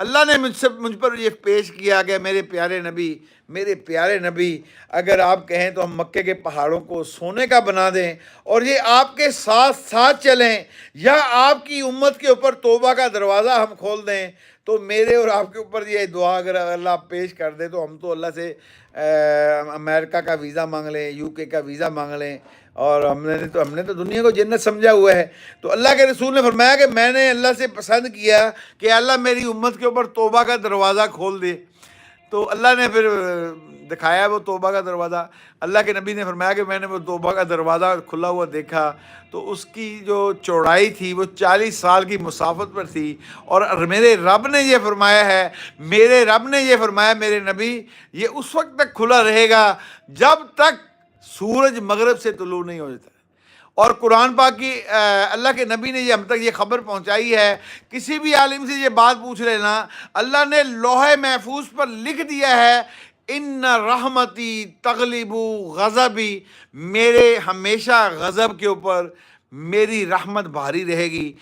اللہ نے مجھ پر یہ پیش کیا کہ میرے پیارے نبی اگر آپ کہیں تو ہم مکے کے پہاڑوں کو سونے کا بنا دیں اور یہ آپ کے ساتھ ساتھ چلیں، یا آپ کی امت کے اوپر توبہ کا دروازہ ہم کھول دیں، تو میرے اور آپ کے اوپر یہ دعا اگر اللہ پیش کر دے تو ہم تو اللہ سے امریکہ کا ویزا مانگ لیں، یو کے کا ویزا مانگ لیں، اور ہم نے تو دنیا کو جنت سمجھا ہوا ہے۔ تو اللہ کے رسول نے فرمایا کہ میں نے اللہ سے پسند کیا کہ اللہ میری امت کے اوپر توبہ کا دروازہ کھول دے، تو اللہ نے پھر دکھایا وہ توبہ کا دروازہ۔ اللہ کے نبی نے فرمایا کہ میں نے وہ توبہ کا دروازہ کھلا ہوا دیکھا تو اس کی جو چوڑائی تھی وہ 40 سال کی مسافت پر تھی، اور میرے رب نے یہ فرمایا میرے نبی، یہ اس وقت تک کھلا رہے گا جب تک سورج مغرب سے طلوع نہیں ہو جاتا۔ اور قرآن پاک کی اللہ کے نبی نے یہ ہم تک یہ خبر پہنچائی ہے، کسی بھی عالم سے یہ بات پوچھ لینا، اللہ نے لوح محفوظ پر لکھ دیا ہے ان رحمتی تغلب غضبی، میرے ہمیشہ غضب کے اوپر میری رحمت بھاری رہے گی،